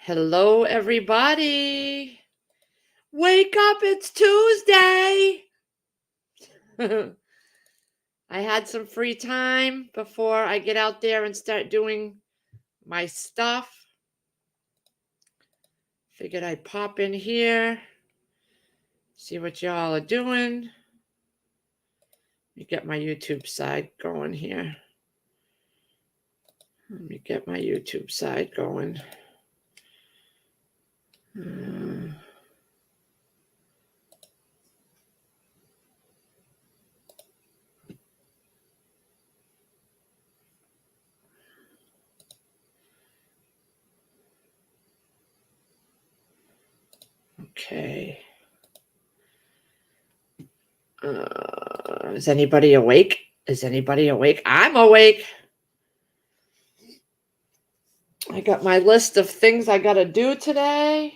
Hello, everybody. Wake up, it's Tuesday. I had some free time before I get out there and start doing my stuff. Figured I'd pop in here, see what y'all are doing. Let me get my YouTube side going here. Let me get my YouTube side going. Okay. Is anybody awake? Is anybody awake? I'm awake. I got my list of things I got to do today.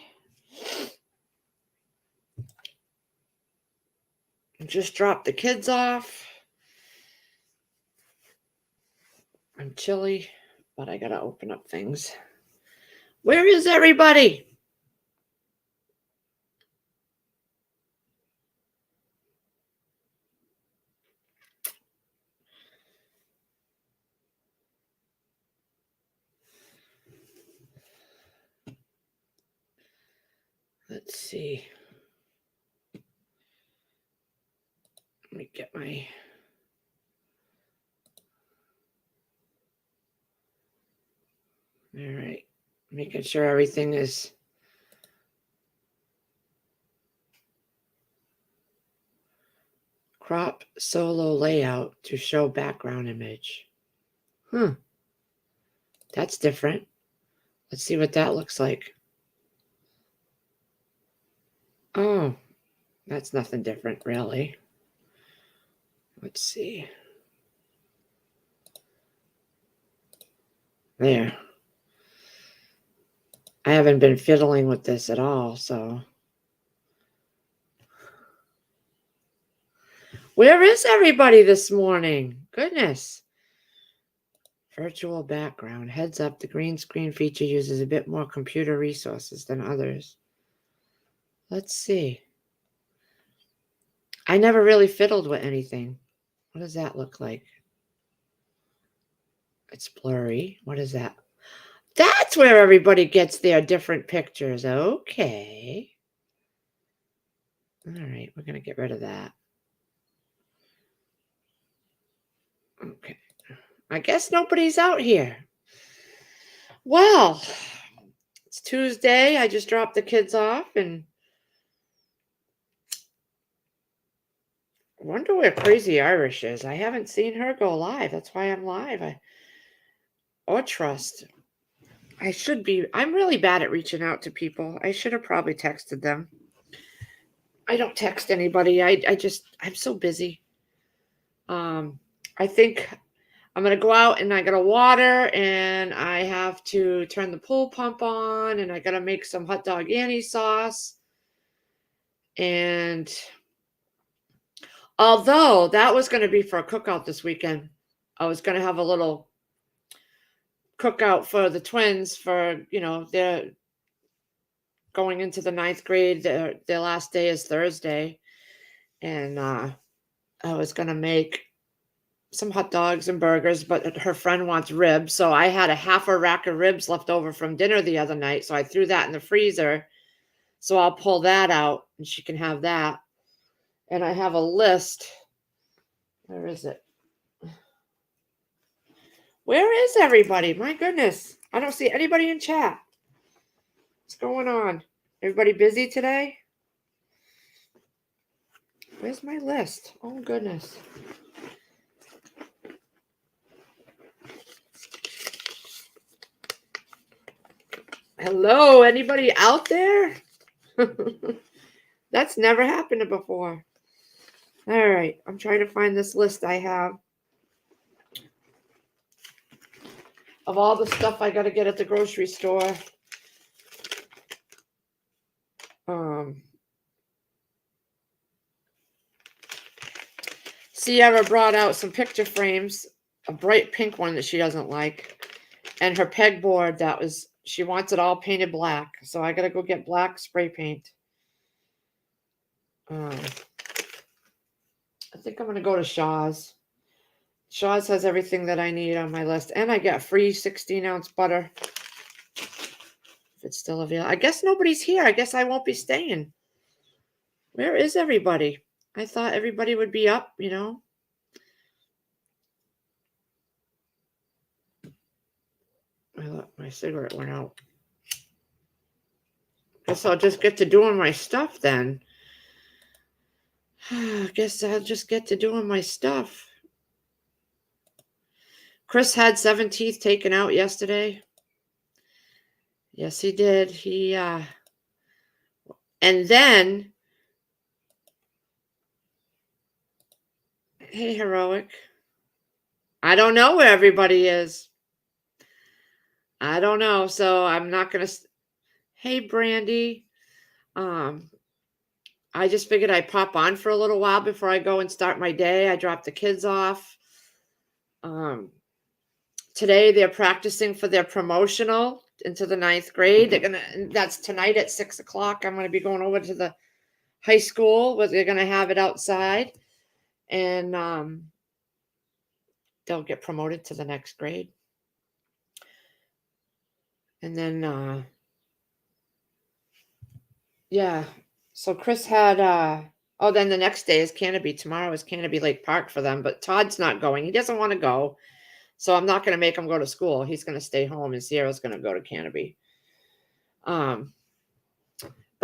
Just dropped the kids off. I'm chilly, but I got to open up things. Where is everybody? Let's see. Let me get my... All right. Making sure everything is... Crop solo layout to show background image. That's different. Let's see what that looks like. Oh, that's nothing different, really. Let's see. There. I haven't been fiddling with this at all, so... Where is everybody this morning? Goodness. Virtual background. Heads up, the green screen feature uses a bit more computer resources than others. Let's see. I never really fiddled with anything. What does that look like? It's blurry. What is that? That's where everybody gets their different pictures. Okay. All right, we're going to get rid of that. Okay. I guess nobody's out here. Well, it's Tuesday. I just dropped the kids off and I wonder where Crazy Irish is. I haven't seen her go live. That's why I'm live. Or Trust. I'm really bad at reaching out to people. I should have probably texted them. I don't text anybody. I'm so busy. I think I'm going to go out and I got to water and I have to turn the pool pump on and I got to make some hot dog Annie sauce. And although that was going to be for a cookout this weekend, I was going to have a little cookout for the twins for, they're going into the 9th grade. Their last day is Thursday. And I was going to make some hot dogs and burgers, but her friend wants ribs. So I had a half a rack of ribs left over from dinner the other night. So I threw that in the freezer. So I'll pull that out and she can have that. And I have a list. Where is it? Where is everybody? My goodness. I don't see anybody in chat. What's going on? Everybody busy today? Where's my list? Oh, goodness. Hello, anybody out there? That's never happened before. All right, I'm trying to find this list I have of all the stuff I got to get at the grocery store. Sierra brought out some picture frames, a bright pink one that she doesn't like, and her pegboard that was she wants it all painted black. So I got to go get black spray paint. I think I'm going to go to Shaw's. Shaw's has everything that I need on my list. And I get free 16-ounce butter. If it's still available. I guess nobody's here. I guess I won't be staying. Where is everybody? I thought everybody would be up, you know. My cigarette went out. Guess I'll just get to doing my stuff then. Guess I'll just get to doing my stuff. Chris had 7 teeth taken out yesterday. Yes, he did. And then, hey, Heroic. I don't know where everybody is. I don't know, so I'm not going to. Hey, Brandy. I just figured I'd pop on for a little while before I go and start my day. I dropped the kids off. Today they're practicing for their promotional into the 9th grade. That's tonight at 6 o'clock. I'm going to be going over to the high school where they're going to have it outside, and they'll get promoted to the next grade. And then, yeah. So Chris had, then the next day is Canopy. Tomorrow is Canopy Lake Park for them, but Todd's not going. He doesn't want to go. So I'm not going to make him go to school. He's going to stay home, and Sierra's going to go to Canopy. But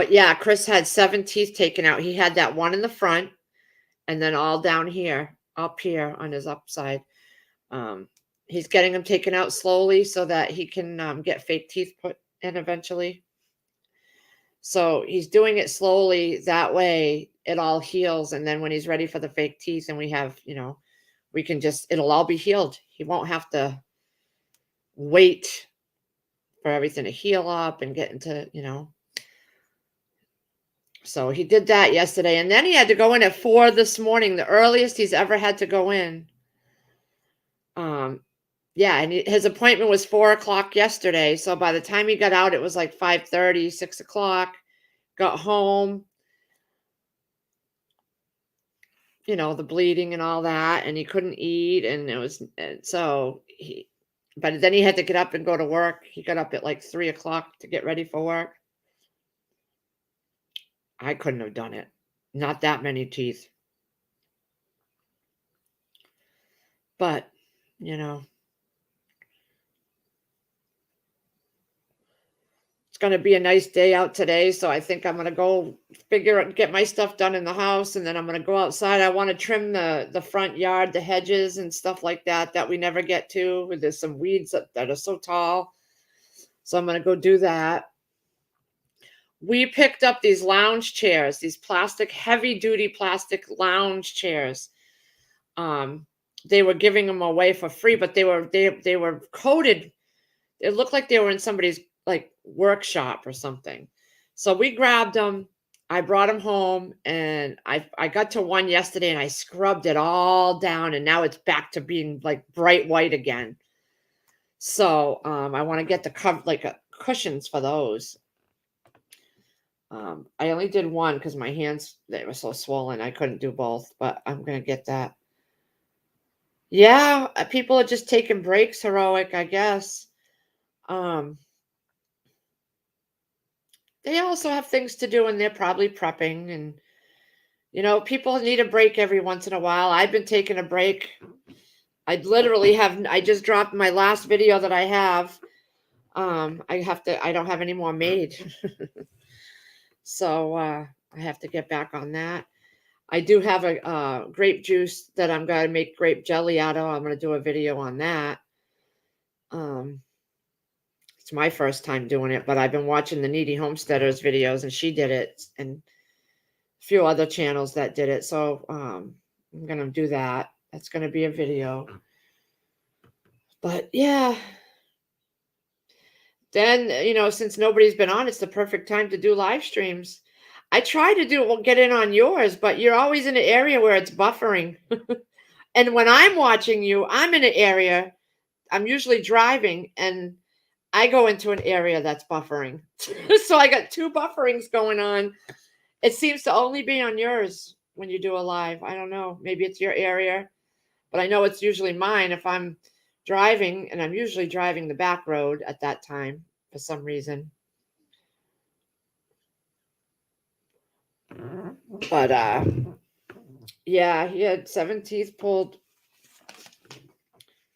yeah, Chris had 7 teeth taken out. He had that one in the front, and then all down here, up here on his upside. He's getting them taken out slowly so that he can get fake teeth put in eventually. So he's doing it slowly. That way it all heals. And then when he's ready for the fake teeth and we have, we can it'll all be healed. He won't have to wait for everything to heal up and get into, So he did that yesterday. And then he had to go in at 4 this morning, the earliest he's ever had to go in. Yeah, and his appointment was 4 o'clock yesterday. So by the time he got out, it was like 5:30, 6 o'clock. Got home, the bleeding and all that, and he couldn't eat, and it was but then he had to get up and go to work. He got up at like 3 o'clock to get ready for work. I couldn't have done it. Not that many teeth. But, it's going to be a nice day out today, so I think I'm going to go get my stuff done in the house, and then I'm going to go outside. I want to trim the front yard, the hedges and stuff like that we never get to. There's some weeds that are so tall. So I'm going to go do that. We picked up these lounge chairs, these heavy-duty plastic lounge chairs. They were giving them away for free, but they were coated. It looked like they were in somebody's workshop or something. So we grabbed them. I brought them home, and I got to one yesterday, and I scrubbed it all down, and now it's back to being bright white again. So I want to get the cushions for those. I only did one because my hands, they were so swollen. I couldn't do both, but I'm going to get that. Yeah, people are just taking breaks, Heroic, I guess. They also have things to do, and they're probably prepping, and people need a break every once in a while. I've been taking a break. I just dropped my last video that I have. I don't have any more made. So I have to get back on that. I do have a grape juice that I'm going to make grape jelly out of. I'm going to do a video on that. It's my first time doing it, but I've been watching the Needy Homesteaders videos, and she did it, and a few other channels that did it. So I'm going to do that. That's going to be a video. But yeah. Then, since nobody's been on, it's the perfect time to do live streams. I try to get in on yours, but you're always in an area where it's buffering. And when I'm watching you, I'm in an area, I'm usually driving, and I go into an area that's buffering. So I got two bufferings going on. It seems to only be on yours when you do a live. I don't know. Maybe it's your area, but I know it's usually mine if I'm driving, and I'm usually driving the back road at that time for some reason. But yeah, he had 7 teeth pulled.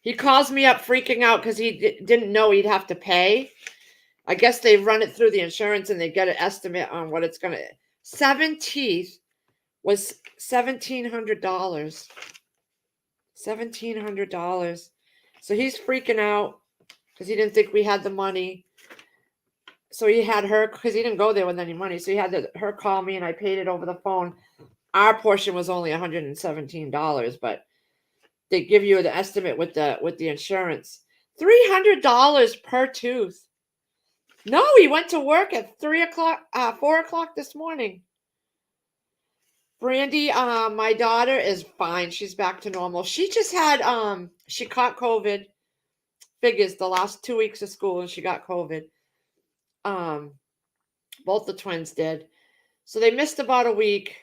He calls me up freaking out because he didn't know he'd have to pay. I guess they run it through the insurance and they get an estimate on what it's gonna. 7 teeth was $1,700. $1,700. So he's freaking out because he didn't think we had the money. So he had her, because he didn't go there with any money. So he had her call me and I paid it over the phone. Our portion was only $117, but they give you the estimate with the insurance. $300 per tooth. No, he went to work at 4 o'clock this morning. Brandy, my daughter is fine. She's back to normal. She just had she caught COVID. Figures the last 2 weeks of school and she got COVID. Both the twins did. So they missed about a week.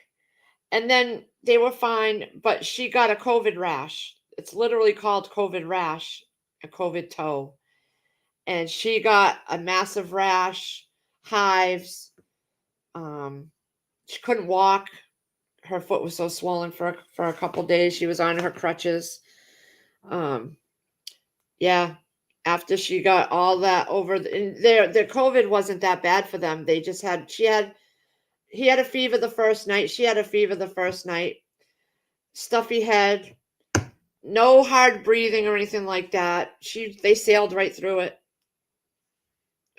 And then they were fine, but she got a COVID rash. It's literally called COVID rash, a COVID toe. And she got a massive rash, hives. She couldn't walk. Her foot was so swollen for a couple days. She was on her crutches. Yeah. After she got all that over, their COVID wasn't that bad for them. They just had, he had a fever the first night. She had a fever the first night. Stuffy head. No hard breathing or anything like that. They sailed right through it.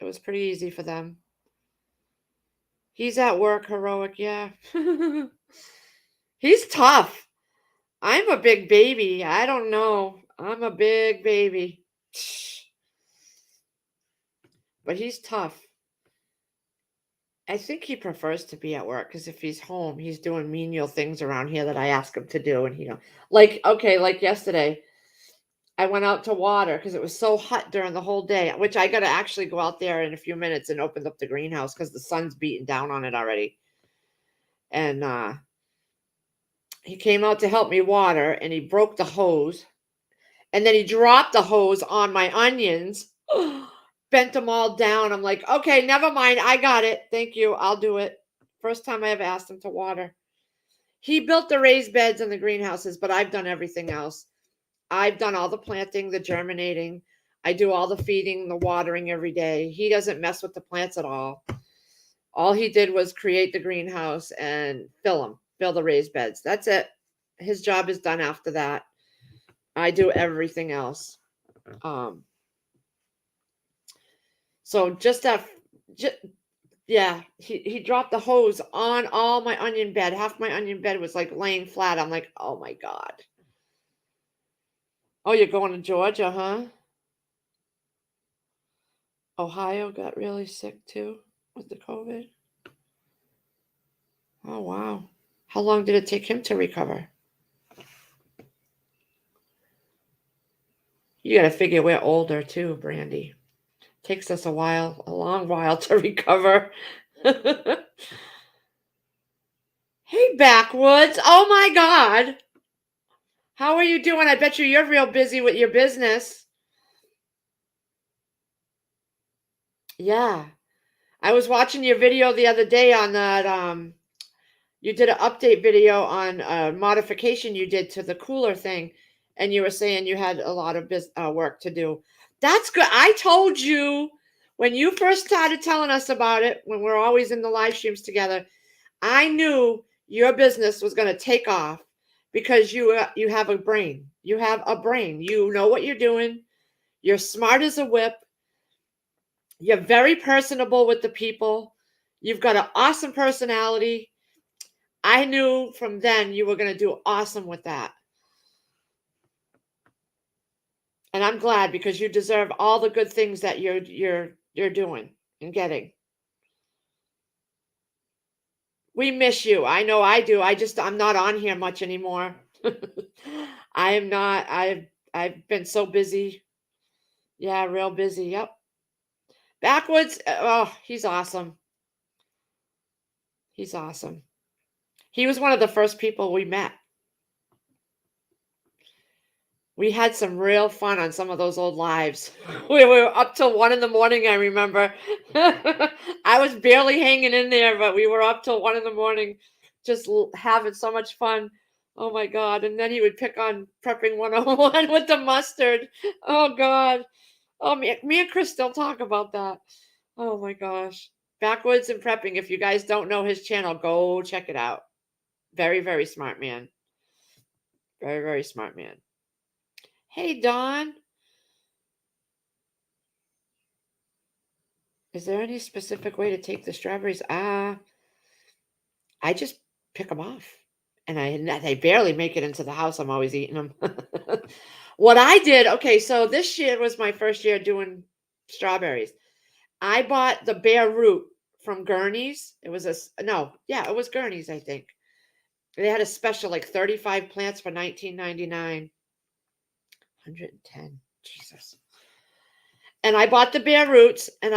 It was pretty easy for them. He's at work, heroic, yeah. He's tough. I'm a big baby. I don't know. I'm a big baby. But he's tough. I think he prefers to be at work because if he's home, he's doing menial things around here that I ask him to do, and he don't. Like yesterday, I went out to water because it was so hot during the whole day, which I got to actually go out there in a few minutes and open up the greenhouse because the sun's beating down on it already. And he came out to help me water, and he broke the hose, and then he dropped the hose on my onions. Bent them all down. I'm like, okay, never mind. I got it. Thank you. I'll do it. First time I ever asked him to water. He built the raised beds and the greenhouses, but I've done everything else. I've done all the planting, the germinating. I do all the feeding, the watering every day. He doesn't mess with the plants at all. All he did was create the greenhouse and fill the raised beds. That's it. His job is done after that. I do everything else. So yeah, he dropped the hose on all my onion bed. Half my onion bed was like laying flat. I'm like, oh my God. Oh, you're going to Georgia, huh? Ohio got really sick too with the COVID. Oh, wow. How long did it take him to recover? You got to figure we're older too, Brandy. Takes us a long while to recover. Hey, Backwoods. Oh my God. How are you doing? I bet you're real busy with your business. Yeah. I was watching your video the other day on that. You did an update video on a modification you did to the cooler thing, and you were saying you had a lot of work to do. That's good. I told you when you first started telling us about it, when we're always in the live streams together, I knew your business was going to take off because you have a brain. You have a brain. You know what you're doing. You're smart as a whip. You're very personable with the people. You've got an awesome personality. I knew from then you were going to do awesome with that. And I'm glad because you deserve all the good things that you're doing and getting. We miss you. I know I do. I'm not on here much anymore. I am not. I've been so busy. Yeah, real busy. Yep. Backwoods, oh, he's awesome. He's awesome. He was one of the first people we met. We had some real fun on some of those old lives. We were up till 1 in the morning, I remember. I was barely hanging in there, but we were up till 1 in the morning just having so much fun. Oh my god, and then he would pick on prepping 101 with the mustard. Oh god. Oh, me and Chris still talk about that. Oh my gosh. Backwoods and Prepping. If you guys don't know his channel, go check it out. Very, very smart man. Very, very smart man. Hey, Don. Is there any specific way to take the strawberries? I just pick them off. And they barely make it into the house. I'm always eating them. What I did, okay, so this year was my first year doing strawberries. I bought the bare root from Gurney's. It was it was Gurney's, I think. They had a special like 35 plants for $19.99. 110. Jesus. And I bought the bare roots, and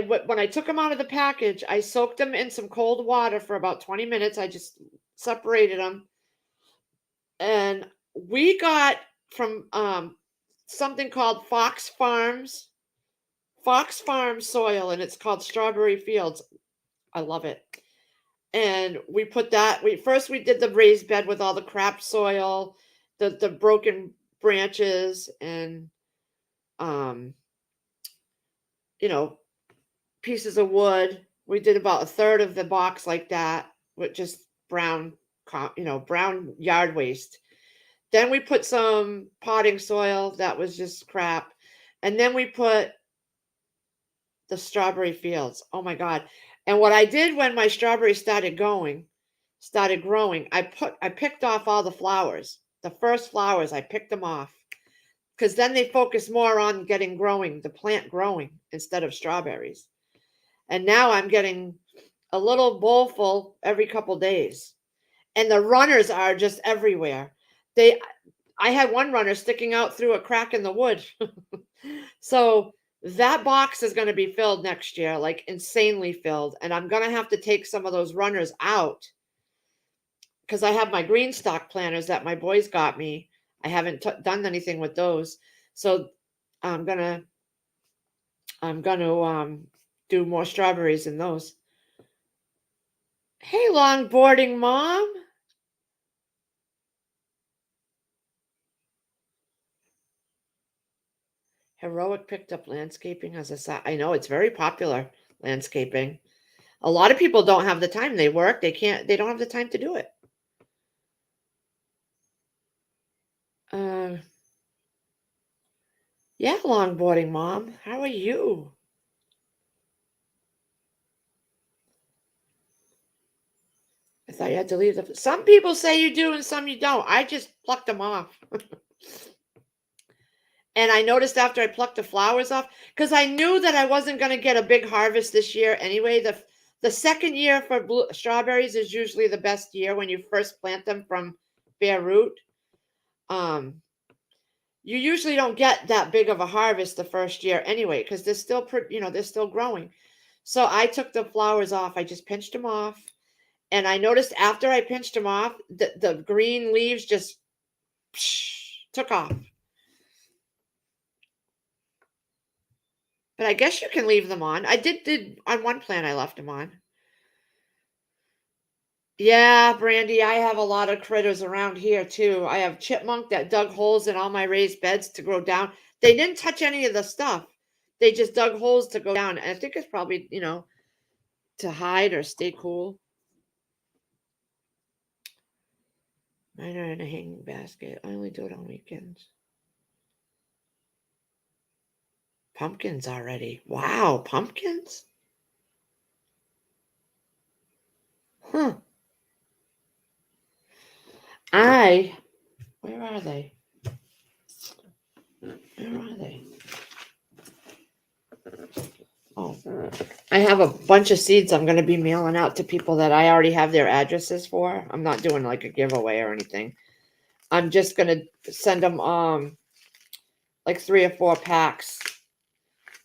when I took them out of the package, I soaked them in some cold water for about 20 minutes. I just separated them. And we got from something called Fox Farms soil, and it's called Strawberry Fields. I love it. And we put that, we did the raised bed with all the crap soil, the broken branches, and pieces of wood. We did about a third of the box like that with just brown yard waste. Then we put some potting soil that was just crap. And then we put the strawberry fields. Oh my God. And what I did when my strawberries started growing, I picked off all the flowers. The first flowers, I picked them off. Because then they focus more on the plant growing instead of strawberries. And now I'm getting a little bowl full every couple days. And the runners are just everywhere. I had one runner sticking out through a crack in the wood. So that box is going to be filled next year, like insanely filled. And I'm going to have to take some of those runners out because I have my green stock planters that my boys got me. I haven't done anything with those. So I'm going to do more strawberries in those. Hey, longboarding mom. Heroic picked up landscaping as a side. I know it's very popular, landscaping. A lot of people don't have the time. They work. They don't have the time to do it. Yeah, longboarding mom. How are you? I thought you had to leave some people say you do and some you don't. I just plucked them off. And I noticed after I plucked the flowers off, because I knew that I wasn't going to get a big harvest this year anyway. The second year for strawberries is usually the best year when you first plant them from bare root. You usually don't get that big of a harvest the first year anyway, because they're still they're still growing. So I took the flowers off. I just pinched them off. And I noticed after I pinched them off, the green leaves just took off. But I guess you can leave them on. I did on one plant I left them on. Yeah, Brandy, I have a lot of critters around here too. I have chipmunk that dug holes in all my raised beds to grow down. They didn't touch any of the stuff. They just dug holes to go down. And I think it's probably, to hide or stay cool. Mine are in a hanging basket. I only do it on weekends. Pumpkins already. Wow, pumpkins? Huh. Where are they? Where are they? Oh, I have a bunch of seeds I'm going to be mailing out to people that I already have their addresses for. I'm not doing like a giveaway or anything. I'm just going to send them like 3 or 4 packs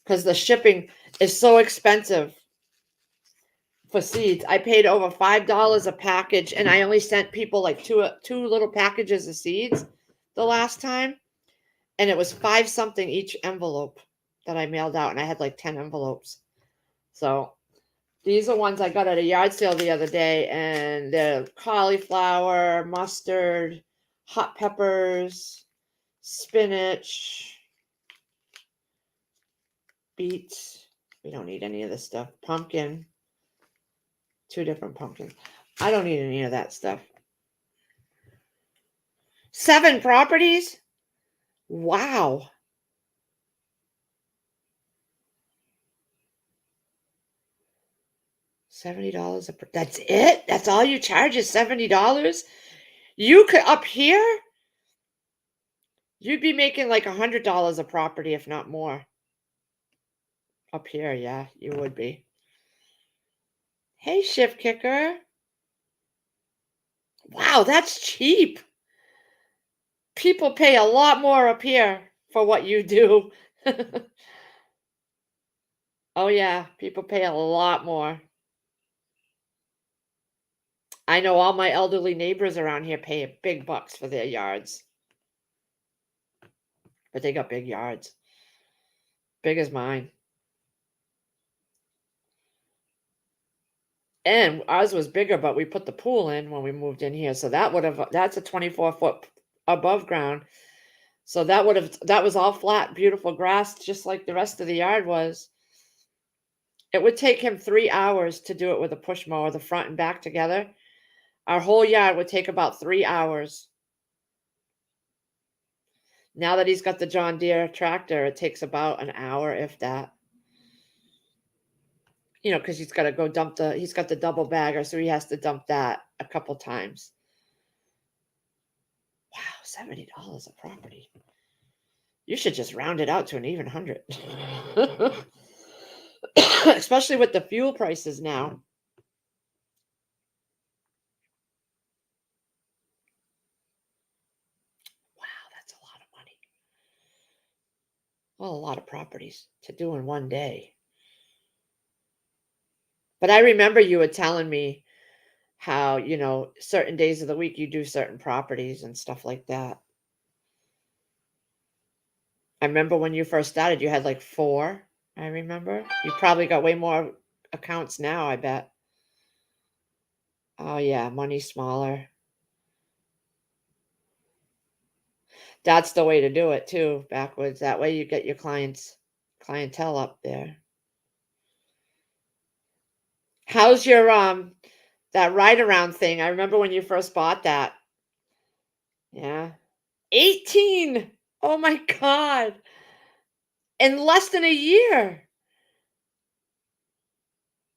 because the shipping, is so expensive for seeds. I paid over $5 a package, and I only sent people like two little packages of seeds the last time, and it was 5 something each envelope that I mailed out, and I had like 10 envelopes. So these are ones I got at a yard sale the other day, and they're cauliflower, mustard, hot peppers, spinach, beets. We don't need any of this stuff. Pumpkin. 2 different pumpkins. I don't need any of that stuff. 7 properties? Wow. $70 that's it? That's all you charge is $70? You could up here, you'd be making like $100 a property, if not more. Up here, yeah, you would be. Hey, Shift Kicker. Wow, that's cheap. People pay a lot more up here for what you do. Oh, yeah, people pay a lot more. I know all my elderly neighbors around here pay big bucks for their yards. But they got big yards. Big as mine. And ours was bigger, but we put the pool in when we moved in here. So that's a 24-foot above ground. So that was all flat, beautiful grass, just like the rest of the yard was. It would take him 3 hours to do it with a push mower, the front and back together. Our whole yard would take about 3 hours. Now that he's got the John Deere tractor, it takes about an hour, if that. Because he's got to go he's got the double bagger, so he has to dump that a couple times. Wow, $70 a property. You should just round it out to an even 100. Especially with the fuel prices now. Wow, that's a lot of money. Well, a lot of properties to do in one day. But I remember you were telling me how, certain days of the week you do certain properties and stuff like that. I remember when you first started, you had like 4. I remember. You probably got way more accounts now, I bet. Oh, yeah, money's smaller. That's the way to do it too, backwards. That way you get your clientele up there. How's your that ride around thing? I remember when you first bought that. Yeah. 18. Oh my God. In less than a year.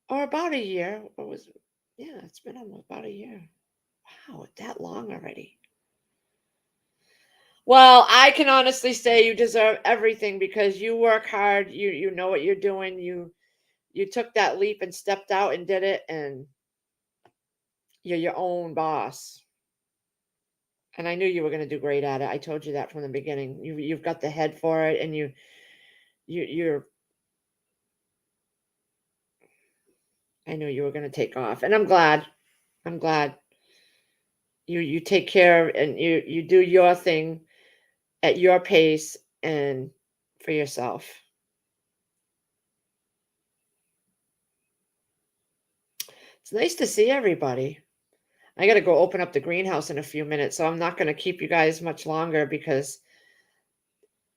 Or about a year. Yeah, it's been almost about a year. Wow, that long already. Well, I can honestly say you deserve everything because you work hard. You know what you're doing. You took that leap and stepped out and did it, and you're your own boss. And I knew you were going to do great at it. I told you that from the beginning. You've got the head for it, and you're. I knew you were going to take off, and I'm glad. I'm glad you take care and you do your thing at your pace and for yourself. It's nice to see everybody. I got to go open up the greenhouse in a few minutes, so I'm not going to keep you guys much longer because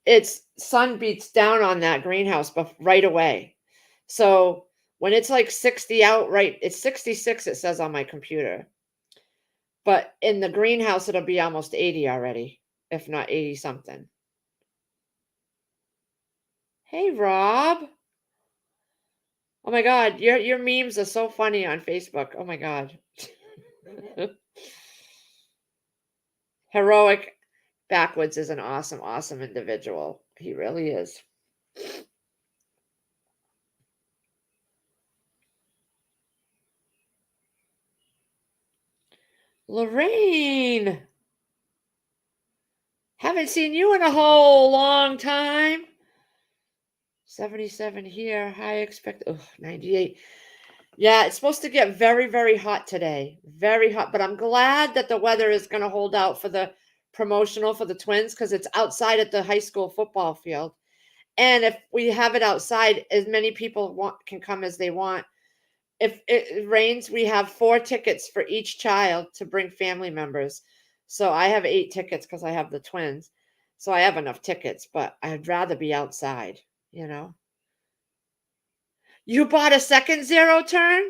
it's sun beats down on that greenhouse right away. So when it's like 60 out, right, it's 66, it says on my computer. But in the greenhouse, it'll be almost 80 already, if not 80 something. Hey, Rob. Oh my God, your memes are so funny on Facebook. Oh my God. Heroic Backwoods is an awesome, awesome individual. He really is. Lorraine. Haven't seen you in a whole long time. 77 here. High expect 98. Yeah, it's supposed to get very, very hot today. Very hot. But I'm glad that the weather is going to hold out for the promotional for the Twins because it's outside at the high school football field. And if we have it outside, as many people can come as they want. If it rains, we have 4 tickets for each child to bring family members. So I have 8 tickets because I have the twins. So I have enough tickets, but I'd rather be outside, you know. You bought a second zero turn?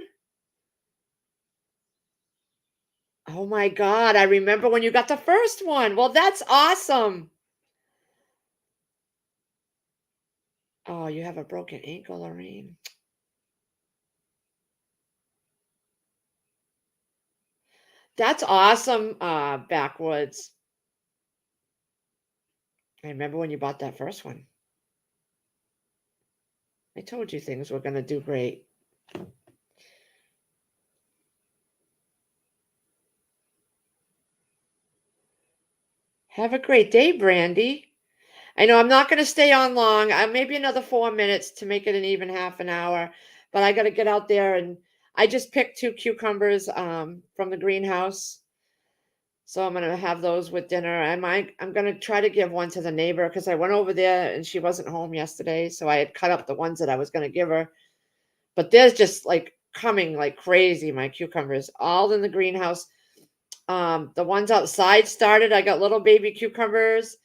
Oh my God. I remember when you got the first one. Well, that's awesome. Oh, you have a broken ankle, Lorraine. That's awesome, Backwoods. I remember when you bought that first one. I told you things were going to do great. Have a great day, Brandy. I know I'm not going to stay on long. Maybe another 4 minutes to make it an even half an hour, but I got to get out there and I just picked 2 cucumbers from the greenhouse. So I'm going to have those with dinner. I'm going to try to give one to the neighbor because I went over there and she wasn't home yesterday. So I had cut up the ones that I was going to give her. But there's just like coming like crazy, my cucumbers, all in the greenhouse. The ones outside started. I got little baby cucumbers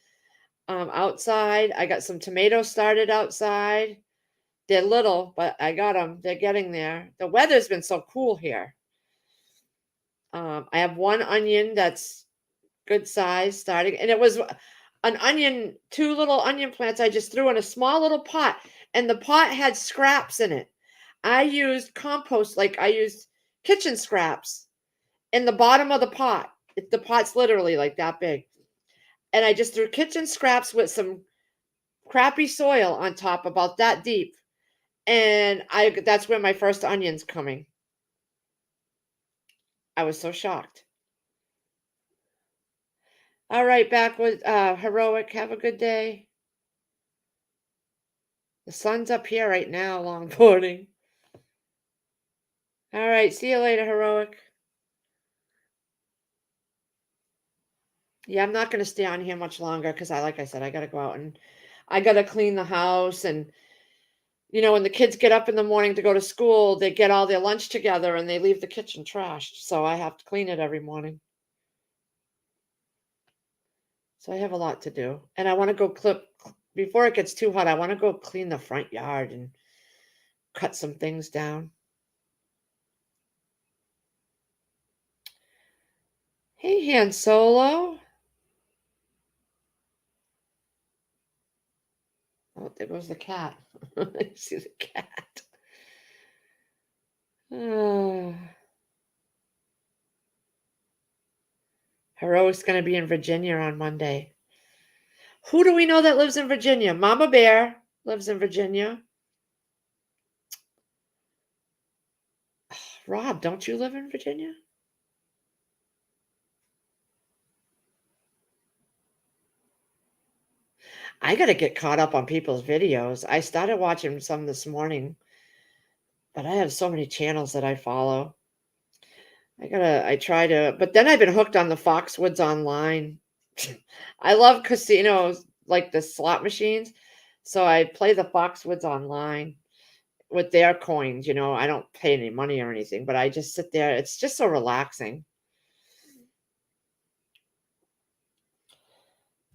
outside. I got some tomatoes started outside. They're little, but I got them. They're getting there. The weather's been so cool here. I have one onion that's good size starting, and it was an onion, 2 little onion plants I just threw in a small little pot, and the pot had scraps in it. I used compost, like I used kitchen scraps in the bottom of the pot. The pot's literally like that big. And I just threw kitchen scraps with some crappy soil on top about that deep. And that's where my first onion's coming. I was so shocked. All right, back with Heroic. Have a good day. The sun's up here right now, longboarding. All right, see you later, Heroic. Yeah, I'm not going to stay on here much longer because like I said, I got to go out and I got to clean the house. And, when the kids get up in the morning to go to school, they get all their lunch together and they leave the kitchen trashed. So I have to clean it every morning. So I have a lot to do. And I want to go before it gets too hot, I want to go clean the front yard and cut some things down. Hey, Han Solo. Oh, there goes the cat. I see the cat. Heroic's going to be in Virginia on Monday. Who do we know that lives in Virginia? Mama Bear lives in Virginia. Rob, don't you live in Virginia? I got to get caught up on people's videos. I started watching some this morning, but I have so many channels that I follow. But then I've been hooked on the Foxwoods Online. I love casinos, like the slot machines. So I play the Foxwoods Online with their coins. I don't pay any money or anything, but I just sit there. It's just so relaxing.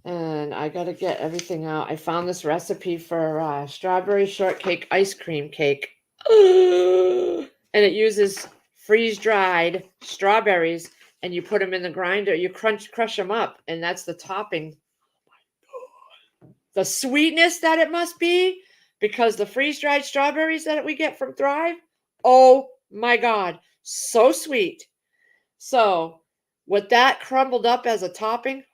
And I got to get everything out. I found this recipe for strawberry shortcake ice cream cake. And it uses freeze-dried strawberries, and you put them in the grinder. You crush them up, and that's the topping. The sweetness that it must be, because the freeze-dried strawberries that we get from Thrive, oh my God, so sweet. So with that crumbled up as a topping,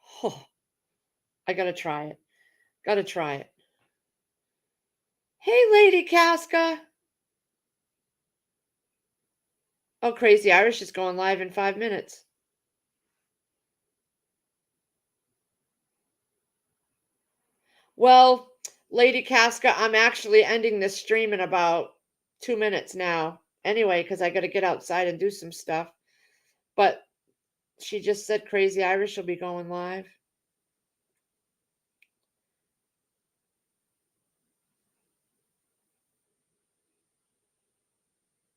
I gotta try it. Gotta try it. Hey, Lady Casca. Oh, Crazy Irish is going live in 5 minutes. Well, Lady Casca, I'm actually ending this stream in about 2 minutes now. Anyway, because I got to get outside and do some stuff. But she just said Crazy Irish will be going live.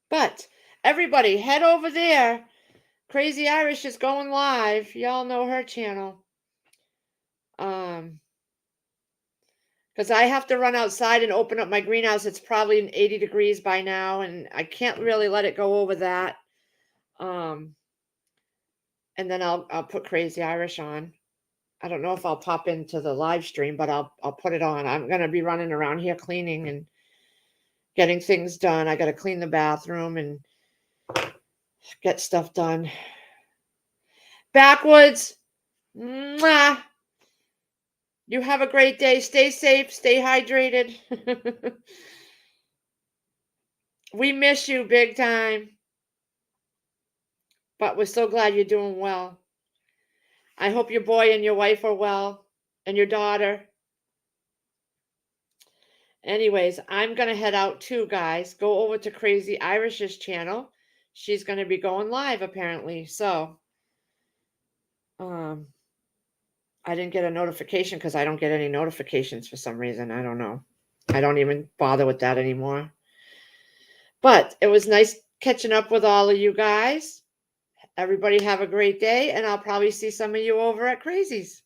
But everybody, head over there. Crazy Irish is going live. Y'all know her channel. Because I have to run outside and open up my greenhouse. It's probably 80 degrees by now, and I can't really let it go over that. And then I'll put Crazy Irish on. I don't know if I'll pop into the live stream, but I'll put it on. I'm gonna be running around here cleaning and getting things done. I gotta clean the bathroom and get stuff done. Backwoods. Mwah. You have a great day. Stay safe. Stay hydrated. We miss you big time. But we're so glad you're doing well. I hope your boy and your wife are well, and your daughter. Anyways, I'm going to head out too, guys. Go over to Crazy Irish's channel. She's going to be going live, apparently. So, I didn't get a notification because I don't get any notifications for some reason. I don't know. I don't even bother with that anymore. But it was nice catching up with all of you guys. Everybody have a great day, and I'll probably see some of you over at Crazy's.